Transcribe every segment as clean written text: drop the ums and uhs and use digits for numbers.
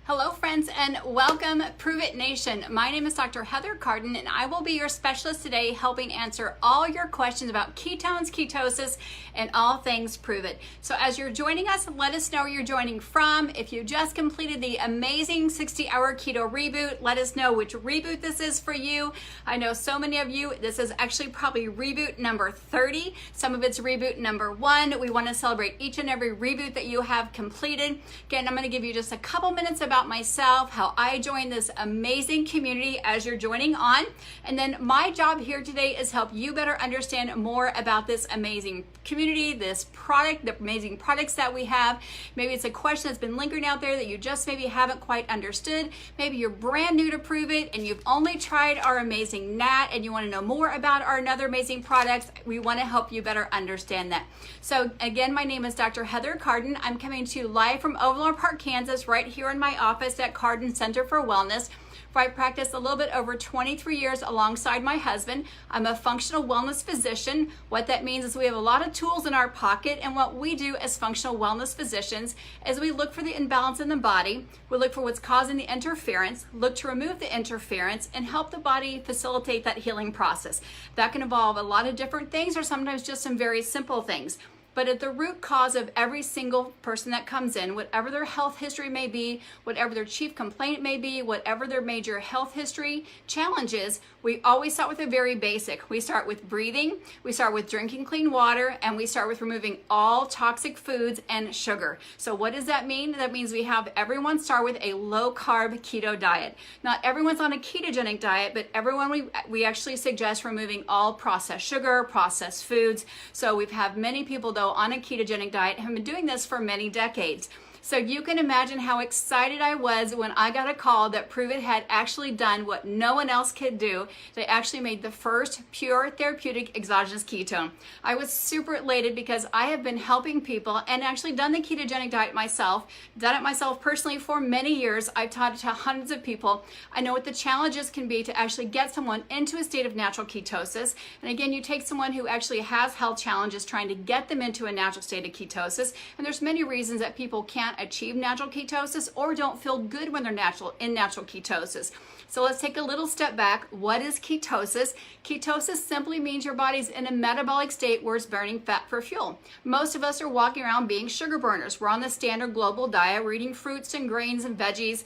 Hello friends and welcome Pruvit Nation. My name is Dr. Heather Cardin and I will be your specialist today helping answer all your questions about ketones, ketosis, and all things Pruvit. So as you're joining us, let us know where you're joining from. If you just completed the amazing 60-hour keto reboot, let us know which reboot this is for you. I know so many of you, this is actually probably reboot number 30. Some of it's reboot number 1. We want to celebrate each and every reboot that you have completed. Again, I'm going to give you just a couple minutes about myself, how I joined this amazing community as you're joining on. And then my job here today is help you better understand more about this amazing community, this product, the amazing products that we have. Maybe it's a question that's been lingering out there that you just maybe haven't quite understood. Maybe you're brand new to Pruvit and you've only tried our amazing NAT and you want to know more about our other amazing products. We want to help you better understand that. So again, my name is Dr. Heather Cardin. I'm coming to you live from Overland Park, Kansas, right here in my office at Cardin Center for Wellness, where I practiced a little bit over 23 years alongside my husband. I'm a functional wellness physician. What that means is we have a lot of tools in our pocket, and what we do as functional wellness physicians is we look for the imbalance in the body, we look for what's causing the interference, look to remove the interference, and help the body facilitate that healing process. That can involve a lot of different things or sometimes just some very simple things. But at the root cause of every single person that comes in, whatever their health history may be, whatever their chief complaint may be, whatever their major health history challenge is, we always start with a very basic. We start with breathing, we start with drinking clean water, and we start with removing all toxic foods and sugar. So what does that mean? That means we have everyone start with a low-carb keto diet. Not everyone's on a ketogenic diet, but everyone we actually suggest removing all processed sugar, processed foods. So we've had many people on a ketogenic diet and have been doing this for many decades. So you can imagine how excited I was when I got a call that Pruvit had actually done what no one else could do. They actually made the first pure therapeutic exogenous ketone. I was super elated because I have been helping people and actually done the ketogenic diet myself, done it myself personally for many years. I've taught it to hundreds of people. I know what the challenges can be to actually get someone into a state of natural ketosis. And again, you take someone who actually has health challenges trying to get them into a natural state of ketosis. And there's many reasons that people can't achieve natural ketosis or don't feel good when they're in natural ketosis. So let's take a little step back. What is ketosis? Ketosis simply means your body's in a metabolic state where it's burning fat for fuel. Most of us are walking around being sugar burners. We're on the standard global diet. We're eating fruits and grains and veggies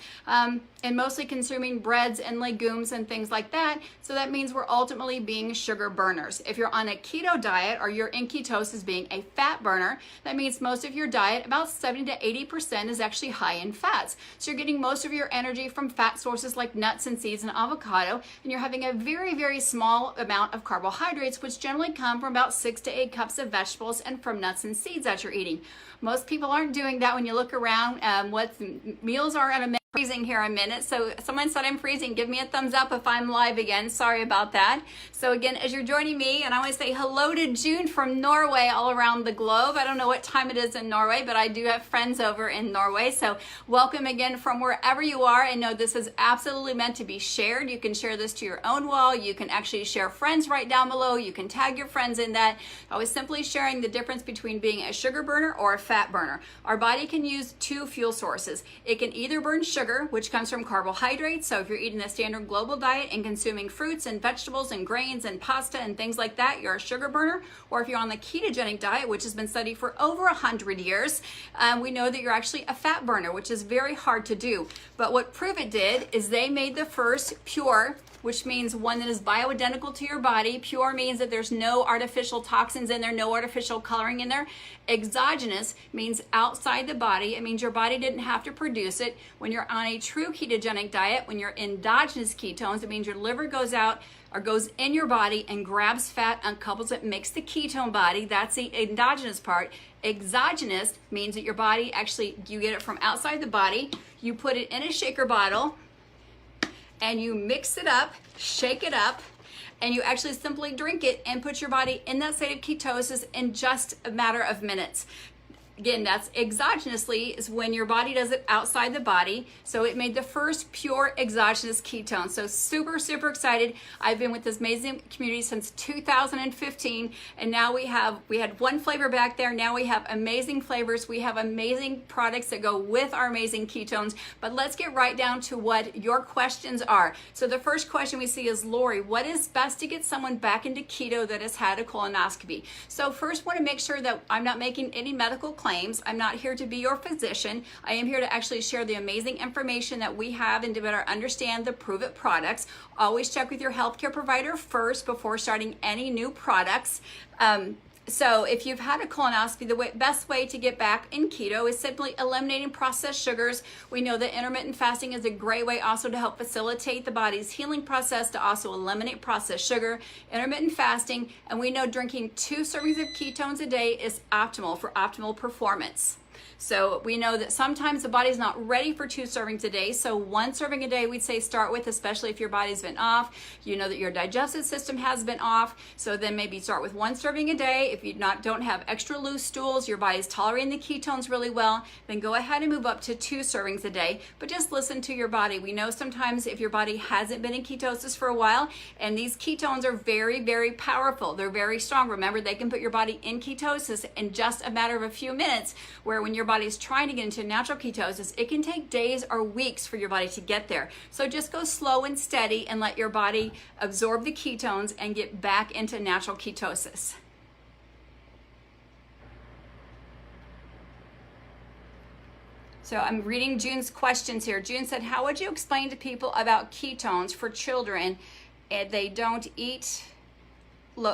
and mostly consuming breads and legumes and things like that. So that means we're ultimately being sugar burners. If you're on a keto diet or you're in ketosis being a fat burner, that means most of your diet, about 70 to 80%, is actually high in fats. So you're getting most of your energy from fat sources like nuts and seeds and avocado, and you're having a very, very small amount of carbohydrates, which generally come from about 6 to 8 cups of vegetables and from nuts and seeds that you're eating. Most people aren't doing that when you look around what meals are at a freezing here a minute. So someone said I'm freezing. Give me a thumbs up if I'm live again. Sorry about that. So again, as you're joining me, and I want to say hello to June from Norway all around the globe. I don't know what time it is in Norway, but I do have friends over in Norway. So welcome again from wherever you are. And know this is absolutely meant to be shared. You can share this to your own wall. You can actually share friends right down below. You can tag your friends in that. I was simply sharing the difference between being a sugar burner or a fat burner. Our body can use 2 fuel sources. It can either burn sugar, which comes from carbohydrates. So if you're eating the standard global diet and consuming fruits and vegetables and grains and pasta and things like that, you're a sugar burner. Or if you're on the ketogenic diet, which has been studied for over 100 years, we know that you're actually a fat burner, which is very hard to do. But what Pruvit did is they made the first pure, which means one that is bioidentical to your body. Pure means that there's no artificial toxins in there, no artificial coloring in there. Exogenous means outside the body. It means your body didn't have to produce it. When you're on a true ketogenic diet, when you're endogenous ketones, it means your liver goes out or goes in your body and grabs fat, uncouples it, makes the ketone body. That's the endogenous part. Exogenous means that your body actually, you get it from outside the body, you put it in a shaker bottle, and you mix it up, shake it up, and you actually simply drink it and put your body in that state of ketosis in just a matter of minutes. Again, that's exogenously, is when your body does it outside the body. So it made the first pure exogenous ketone. So super, super excited. I've been with this amazing community since 2015, and now we had one flavor back there. Now we have amazing flavors. We have amazing products that go with our amazing ketones. But let's get right down to what your questions are. So the first question we see is, Lori, what is best to get someone back into keto that has had a colonoscopy? So first, want to make sure that I'm not making any medical claims. I'm not here to be your physician. I am here to actually share the amazing information that we have and to better understand the Pruvit products. Always check with your healthcare provider first before starting any new products. So if you've had a colonoscopy, the best way to get back in keto is simply eliminating processed sugars. We know that intermittent fasting is a great way also to help facilitate the body's healing process, to also eliminate processed sugar, intermittent fasting, and we know drinking 2 servings of ketones a day is optimal for optimal performance. So we know that sometimes the body's not ready for 2 servings a day. So 1 serving a day, we'd say start with, especially if your body's been off. You know that your digestive system has been off. So then maybe start with 1 serving a day. If you don't have extra loose stools, your body's tolerating the ketones really well, then go ahead and move up to 2 servings a day. But just listen to your body. We know sometimes if your body hasn't been in ketosis for a while, and these ketones are very, very powerful. They're very strong. Remember, they can put your body in ketosis in just a matter of a few minutes, where when your body's trying to get into natural ketosis, it can take days or weeks for your body to get there. So just go slow and steady and let your body absorb the ketones and get back into natural ketosis. So I'm reading June's questions here. June said, how would you explain to people about ketones for children if they don't eat?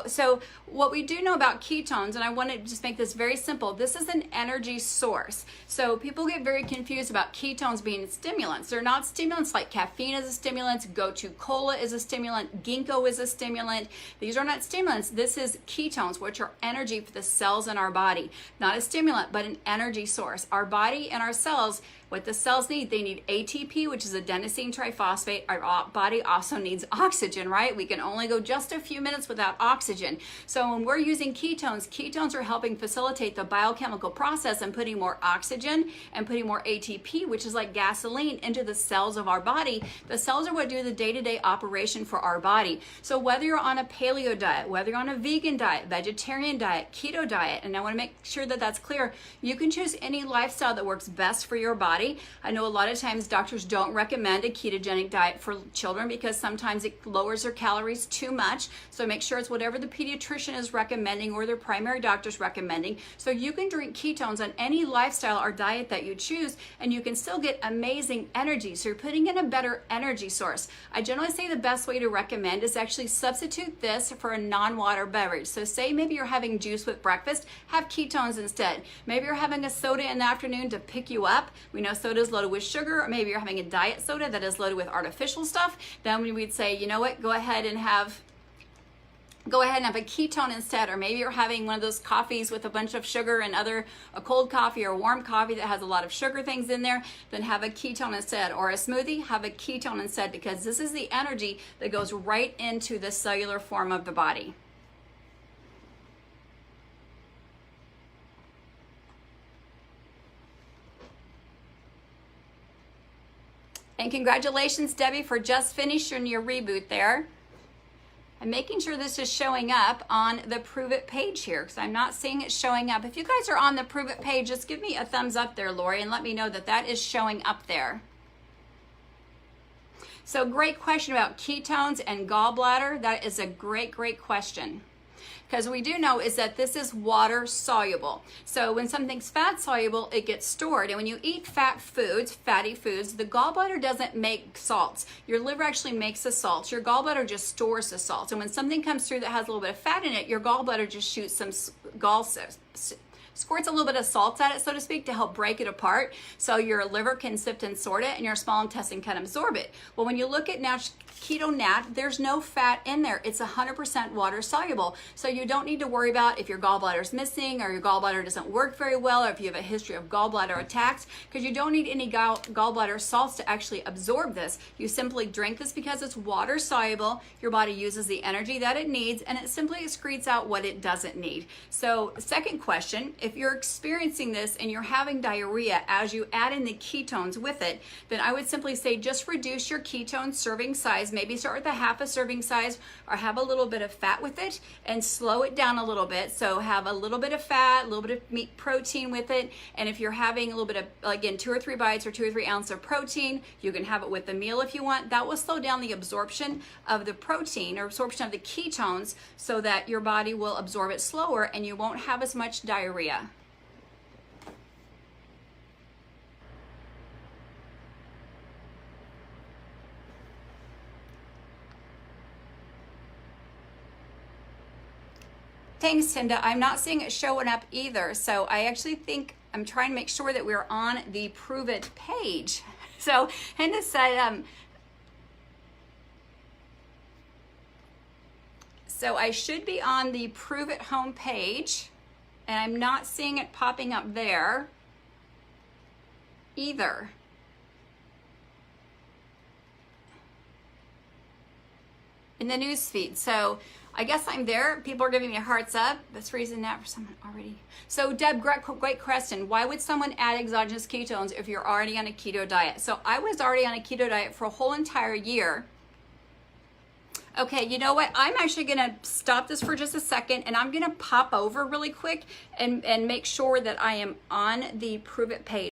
So what we do know about ketones, and I want to just make this very simple, this is an energy source. So people get very confused about ketones being stimulants. They're not stimulants like caffeine is a stimulant, Gotu Cola is a stimulant, ginkgo is a stimulant. These are not stimulants. This is ketones, which are energy for the cells in our body. Not a stimulant, but an energy source. Our body and our cells, what the cells need, they need ATP, which is adenosine triphosphate. Our body also needs oxygen, right? We can only go just a few minutes without oxygen. So when we're using ketones, ketones are helping facilitate the biochemical process and putting more oxygen and putting more ATP, which is like gasoline, into the cells of our body. The cells are what do the day-to-day operation for our body. So whether you're on a paleo diet, whether you're on a vegan diet, vegetarian diet, keto diet, and I want to make sure that that's clear, you can choose any lifestyle that works best for your body. I know a lot of times doctors don't recommend a ketogenic diet for children because sometimes it lowers their calories too much. So make sure it's whatever the pediatrician is recommending or their primary doctor's recommending. So you can drink ketones on any lifestyle or diet that you choose, and you can still get amazing energy. So you're putting in a better energy source. I generally say the best way to recommend is actually substitute this for a non-water beverage. So say maybe you're having juice with breakfast, have ketones instead. Maybe you're having a soda in the afternoon to pick you up. We know soda is loaded with sugar, or maybe you're having a diet soda that is loaded with artificial stuff. Then we'd say, you know what, go ahead and have a ketone instead. Or maybe you're having one of those coffees with a bunch of sugar and a cold coffee or warm coffee that has a lot of sugar things in there, then have a ketone instead. Or a smoothie, have a ketone instead, because this is the energy that goes right into the cellular form of the body. And congratulations, Debbie, for just finishing your reboot there. I'm making sure this is showing up on the Pruvit page here, because I'm not seeing it showing up. If you guys are on the Pruvit page, just give me a thumbs up there, Lori, and let me know that that is showing up there. So great question about ketones and gallbladder. That is a great, great question. Because we do know is that this is water soluble. So when something's fat soluble, it gets stored. And when you eat fatty foods, the gallbladder doesn't make salts. Your liver actually makes the salts. Your gallbladder just stores the salts. And when something comes through that has a little bit of fat in it, your gallbladder just shoots some squirts a little bit of salts at it, so to speak, to help break it apart so your liver can sift and sort it and your small intestine can absorb it. Well, when you look at keto nat, there's no fat in there. It's 100% water soluble. So you don't need to worry about if your gallbladder is missing or your gallbladder doesn't work very well, or if you have a history of gallbladder attacks, because you don't need any gallbladder salts to actually absorb this. You simply drink this because it's water soluble. Your body uses the energy that it needs, and it simply excretes out what it doesn't need. So the second question if you're experiencing this and you're having diarrhea as you add in the ketones with it, then I would simply say just reduce your ketone serving size. Maybe start with a half a serving size or have a little bit of fat with it and slow it down a little bit. So have a little bit of fat, a little bit of meat protein with it. And if you're having a little bit of, again, 2 or 3 bites or 2 or 3 ounces of protein, you can have it with the meal if you want. That will slow down the absorption of the protein or absorption of the ketones so that your body will absorb it slower and you won't have as much diarrhea. Thanks, Tinda. I'm not seeing it showing up either. So I actually think I'm trying to make sure that we're on the Pruvit page. So Hinda said, so I should be on the Pruvit homepage, and I'm not seeing it popping up there either. In the news feed. So I guess I'm there. People are giving me hearts up. That's reason that for someone already. So Deb, great question. Why would someone add exogenous ketones if you're already on a keto diet? So I was already on a keto diet for a whole entire year. Okay, you know what? I'm actually gonna stop this for just a second and I'm gonna pop over really quick and make sure that I am on the Pruvit page.